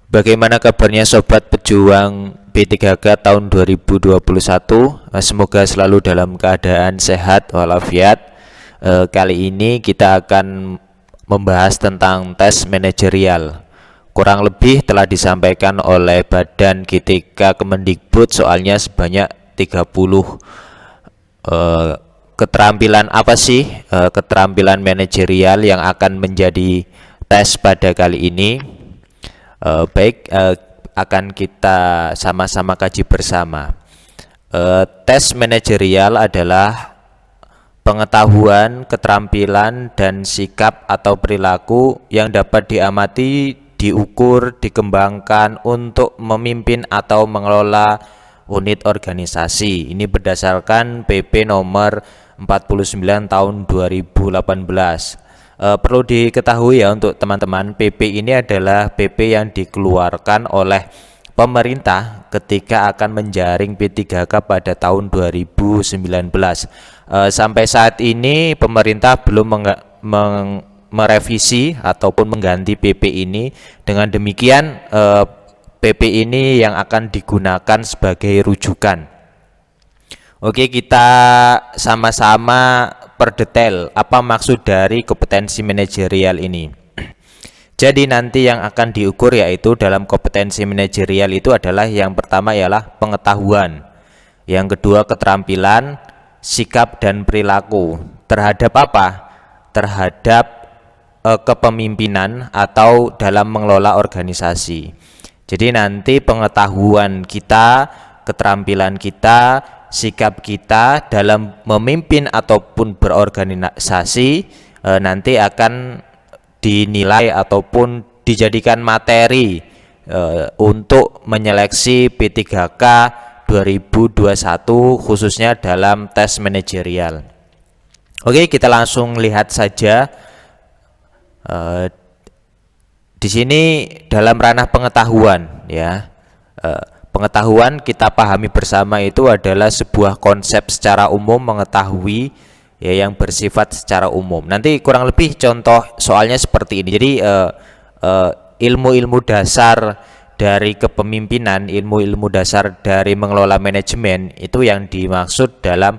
Bagaimana kabarnya sobat pejuang B3K tahun 2021? Semoga selalu dalam keadaan sehat walafiat. Kali ini kita akan membahas tentang tes manajerial. Kurang lebih telah disampaikan oleh Badan GTK Kemendikbud, soalnya sebanyak 30. Keterampilan apa sih keterampilan manajerial yang akan menjadi tes pada kali ini? Akan kita sama-sama kaji bersama. Tes manajerial adalah pengetahuan, keterampilan, dan sikap atau perilaku yang dapat diamati, diukur, dikembangkan untuk memimpin atau mengelola unit organisasi. Ini berdasarkan PP nomor 49 tahun 2018. Perlu diketahui ya untuk teman-teman, PP ini adalah PP yang dikeluarkan oleh pemerintah ketika akan menjaring P3K pada tahun 2019. Sampai saat ini pemerintah belum merevisi ataupun mengganti PP ini. Dengan demikian PP ini yang akan digunakan sebagai rujukan. Oke, kita sama-sama perdetail apa maksud dari kompetensi manajerial ini. Jadi nanti yang akan diukur yaitu dalam kompetensi manajerial itu adalah yang pertama ialah pengetahuan, yang kedua keterampilan, sikap dan perilaku terhadap apa? Terhadap kepemimpinan atau dalam mengelola organisasi. Jadi nanti pengetahuan kita, keterampilan kita, sikap kita dalam memimpin ataupun berorganisasi nanti akan dinilai ataupun dijadikan materi untuk menyeleksi P3K 2021 khususnya dalam tes manajerial. Oke, kita langsung lihat saja. Di sini dalam ranah pengetahuan ya. Pengetahuan kita pahami bersama itu adalah sebuah konsep secara umum mengetahui ya yang bersifat secara umum. Nanti kurang lebih contoh soalnya seperti ini. Jadi ilmu-ilmu dasar dari kepemimpinan, ilmu-ilmu dasar dari mengelola manajemen itu yang dimaksud dalam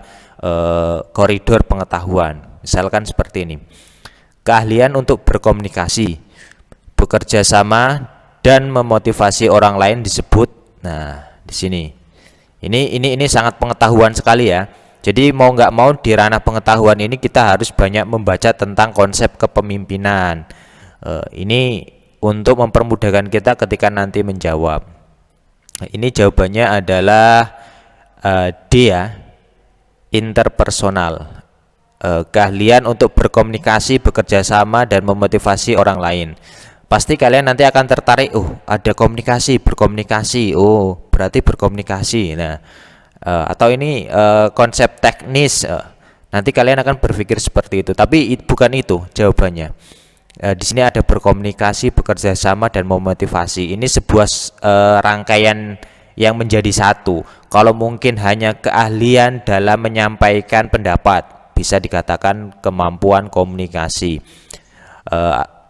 koridor pengetahuan. Misalkan seperti ini. Keahlian untuk berkomunikasi, bekerja sama dan memotivasi orang lain disebut. Nah, di sini ini sangat pengetahuan sekali ya. Jadi mau nggak mau di ranah pengetahuan ini kita harus banyak membaca tentang konsep kepemimpinan. Ini untuk mempermudahkan kita ketika nanti menjawab. Ini jawabannya adalah D ya, interpersonal. Keahlian untuk berkomunikasi, bekerja sama dan memotivasi orang lain. Pasti kalian nanti akan tertarik, ada komunikasi, berkomunikasi, berarti berkomunikasi. Nah, atau ini konsep teknis, nanti kalian akan berpikir seperti itu. Tapi bukan itu jawabannya. Di sini ada berkomunikasi, bekerja sama dan memotivasi. Ini sebuah rangkaian yang menjadi satu. Kalau mungkin hanya keahlian dalam menyampaikan pendapat, bisa dikatakan kemampuan komunikasi.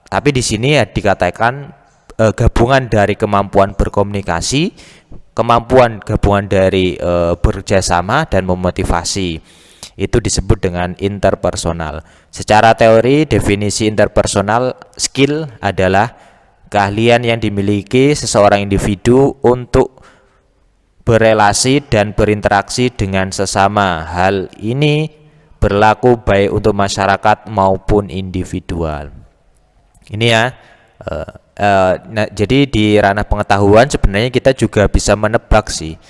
Tapi di sini ya dikatakan gabungan dari kemampuan berkomunikasi, kemampuan gabungan dari bekerjasama dan memotivasi. Itu disebut dengan interpersonal. Secara teori, definisi interpersonal skill adalah keahlian yang dimiliki seseorang individu untuk berelasi dan berinteraksi dengan sesama. Hal ini berlaku baik untuk masyarakat maupun individual. Ini ya. Nah, jadi di ranah pengetahuan sebenarnya kita juga bisa menebak sih,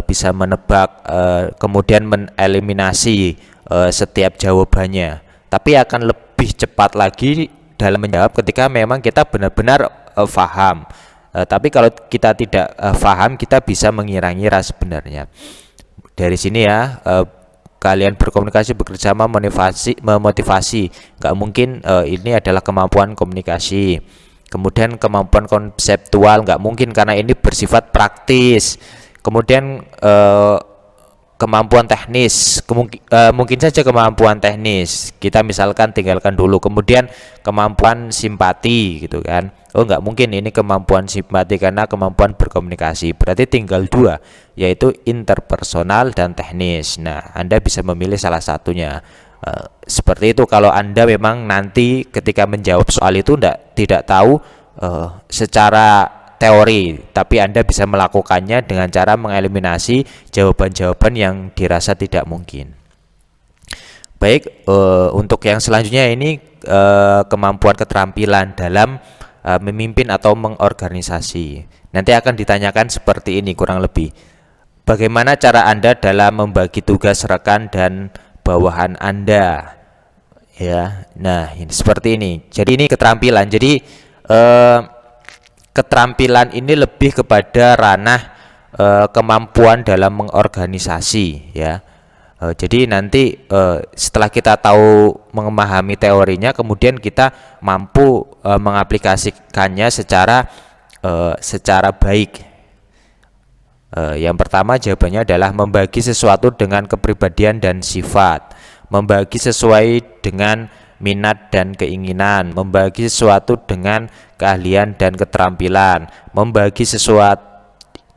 bisa menebak kemudian meneliminasi setiap jawabannya. Tapi akan lebih cepat lagi dalam menjawab ketika memang kita benar-benar paham. Tapi kalau kita tidak paham, kita bisa mengira-ngira sebenarnya. Dari sini ya. Kalian berkomunikasi, bekerjasama, memotivasi. Nggak mungkin ini adalah kemampuan komunikasi. Kemudian kemampuan konseptual nggak mungkin karena ini bersifat praktis. Kemudian kemampuan teknis, mungkin saja kemampuan teknis kita misalkan tinggalkan dulu, kemudian kemampuan simpati gitu kan. Oh, nggak mungkin ini kemampuan simpati karena kemampuan berkomunikasi, berarti tinggal dua, yaitu interpersonal dan teknis. Nah, Anda bisa memilih salah satunya. Seperti itu kalau Anda memang nanti ketika menjawab soal itu tidak tahu secara teori, tapi Anda bisa melakukannya dengan cara mengeliminasi jawaban-jawaban yang dirasa tidak mungkin. Baik, untuk yang selanjutnya ini kemampuan keterampilan dalam memimpin atau mengorganisasi. Nanti akan ditanyakan seperti ini kurang lebih. Bagaimana cara Anda dalam membagi tugas rekan dan bawahan Anda? Ya, nah ini seperti ini. Jadi ini keterampilan. Jadi keterampilan ini lebih kepada ranah kemampuan dalam mengorganisasi ya. Jadi nanti setelah kita tahu memahami teorinya, kemudian kita mampu mengaplikasikannya secara baik. Yang pertama jawabannya adalah membagi sesuatu dengan kepribadian dan sifat, membagi sesuai dengan minat dan keinginan, membagi sesuatu dengan keahlian dan keterampilan, membagi sesuatu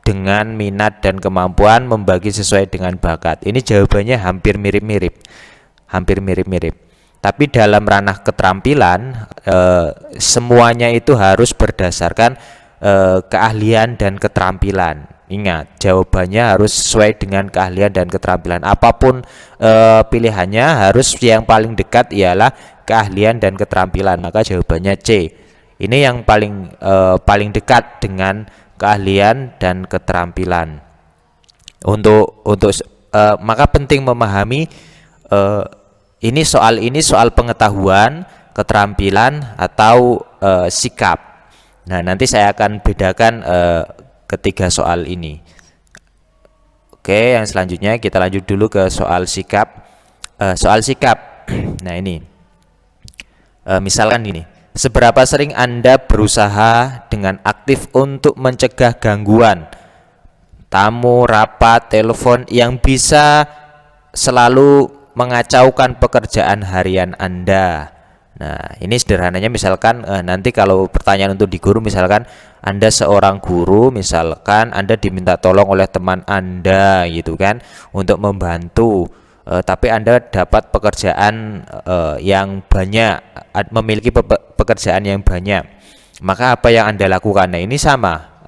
dengan minat dan kemampuan, membagi sesuai dengan bakat. Ini jawabannya hampir mirip-mirip, tapi dalam ranah keterampilan semuanya itu harus berdasarkan keahlian dan keterampilan. Ingat, jawabannya harus sesuai dengan keahlian dan keterampilan. Apapun pilihannya, harus yang paling dekat ialah keahlian dan keterampilan. Maka jawabannya C. Ini yang paling dekat dengan keahlian dan keterampilan. Maka penting memahami ini soal pengetahuan, keterampilan atau sikap. Nah, nanti saya akan bedakan ketiga soal ini. Oke, yang selanjutnya kita lanjut dulu ke soal sikap. Soal sikap. Nah, ini misalkan ini, seberapa sering Anda berusaha dengan aktif untuk mencegah gangguan tamu, rapat, telepon yang bisa selalu mengacaukan pekerjaan harian Anda. Nah, ini sederhananya misalkan nanti kalau pertanyaan untuk di guru, misalkan Anda seorang guru, misalkan Anda diminta tolong oleh teman Anda gitu kan untuk membantu, tapi Anda dapat pekerjaan yang banyak, memiliki pekerjaan yang banyak. Maka apa yang Anda lakukan? Nah, ini sama,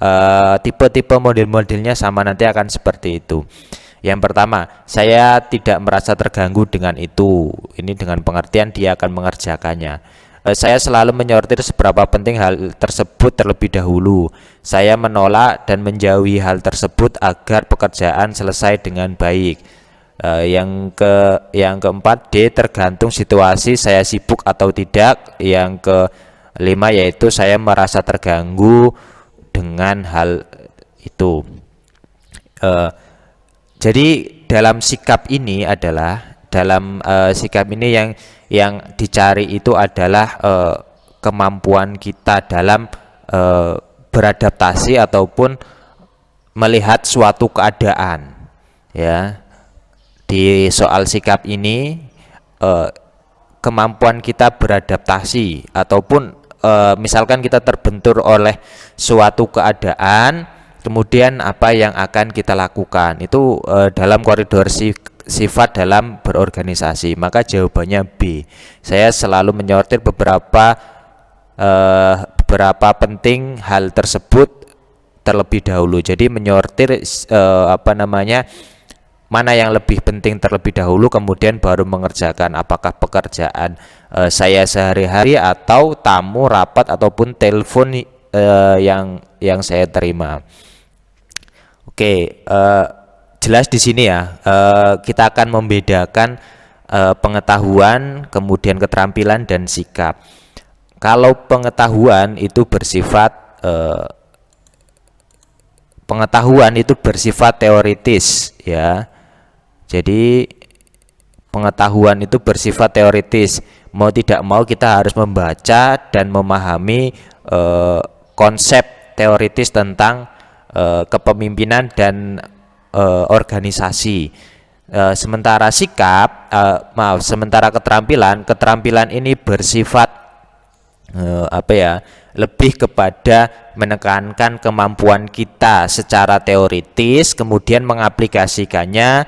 tipe-tipe model-modelnya sama, nanti akan seperti itu. Yang pertama, saya tidak merasa terganggu dengan itu. Ini dengan pengertian dia akan mengerjakannya. Saya selalu menyortir seberapa penting hal tersebut terlebih dahulu. Saya menolak dan menjauhi hal tersebut agar pekerjaan selesai dengan baik. Yang keempat, D, tergantung situasi saya sibuk atau tidak. Yang kelima yaitu saya merasa terganggu dengan hal itu. Jadi dalam sikap ini yang dicari itu adalah kemampuan kita dalam beradaptasi ataupun melihat suatu keadaan. Ya, di soal sikap ini kemampuan kita beradaptasi ataupun misalkan kita terbentur oleh suatu keadaan, kemudian apa yang akan kita lakukan itu dalam koridor sifat dalam berorganisasi. Maka jawabannya B. Saya selalu menyortir beberapa penting hal tersebut terlebih dahulu. Jadi menyortir mana yang lebih penting terlebih dahulu, kemudian baru mengerjakan. Apakah pekerjaan saya sehari-hari atau tamu, rapat ataupun telepon yang saya terima. Oke, jelas di sini ya, kita akan membedakan pengetahuan, kemudian keterampilan dan sikap. Kalau pengetahuan itu bersifat teoritis ya. Jadi pengetahuan itu bersifat teoritis. Mau tidak mau kita harus membaca dan memahami konsep teoritis tentang kepemimpinan dan organisasi. Sementara sikap, sementara keterampilan ini bersifat lebih kepada menekankan kemampuan kita secara teoritis, kemudian mengaplikasikannya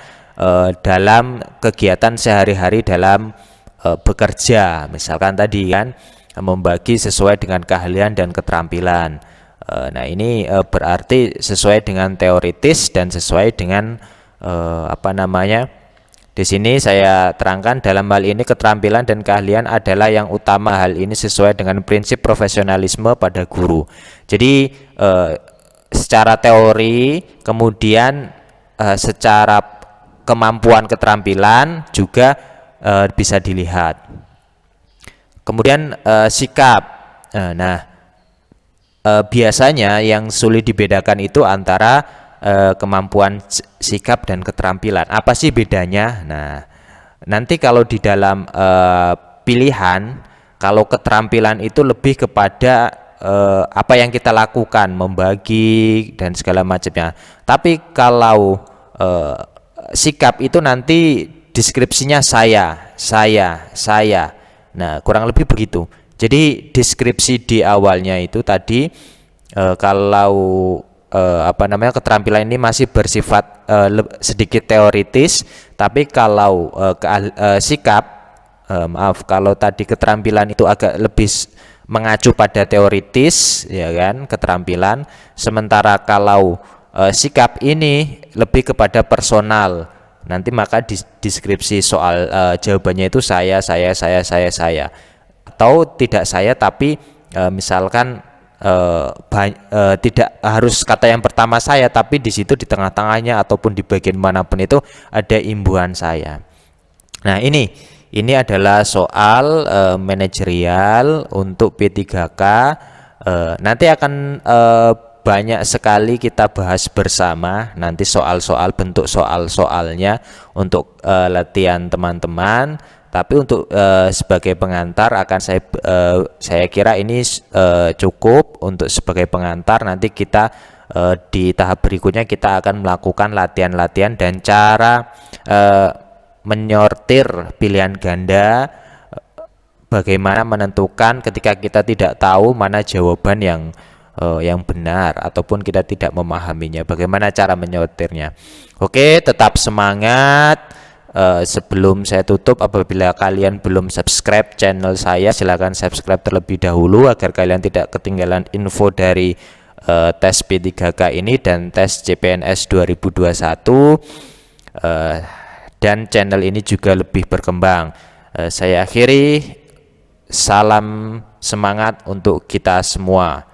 dalam kegiatan sehari-hari dalam bekerja. Misalkan tadi kan membagi sesuai dengan keahlian dan keterampilan. Nah ini berarti sesuai dengan teoritis dan sesuai dengan di sini saya terangkan dalam hal ini keterampilan dan keahlian adalah yang utama. Hal ini sesuai dengan prinsip profesionalisme pada guru. Jadi secara teori, kemudian secara kemampuan keterampilan juga bisa dilihat. Kemudian sikap. Biasanya yang sulit dibedakan itu antara kemampuan sikap dan keterampilan. Apa sih bedanya? Nah, nanti kalau di dalam pilihan, kalau keterampilan itu lebih kepada apa yang kita lakukan, membagi dan segala macamnya. Tapi kalau sikap itu nanti deskripsinya saya. Nah, kurang lebih begitu. Jadi deskripsi di awalnya itu tadi kalau keterampilan ini masih bersifat sedikit teoritis, tapi kalau sikap kalau tadi keterampilan itu agak lebih mengacu pada teoritis, ya kan, keterampilan. Sementara kalau sikap ini lebih kepada personal. Nanti maka deskripsi soal jawabannya itu saya, atau tidak saya, tapi misalkan tidak harus kata yang pertama saya, tapi di situ di tengah-tengahnya ataupun di bagian manapun itu ada imbuhan saya. Nah ini adalah soal manajerial untuk P3K. Nanti akan banyak sekali kita bahas bersama nanti soal-soal, bentuk soal-soalnya untuk latihan teman-teman. Tapi untuk sebagai pengantar akan saya kira ini cukup untuk sebagai pengantar. Nanti kita di tahap berikutnya kita akan melakukan latihan-latihan dan cara menyortir pilihan ganda, bagaimana menentukan ketika kita tidak tahu mana jawaban yang benar ataupun kita tidak memahaminya, bagaimana cara menyortirnya. Oke, tetap semangat. Sebelum saya tutup, apabila kalian belum subscribe channel saya, silakan subscribe terlebih dahulu agar kalian tidak ketinggalan info dari tes P3K ini dan tes CPNS 2021, dan channel ini juga lebih berkembang. Saya akhiri, salam semangat untuk kita semua.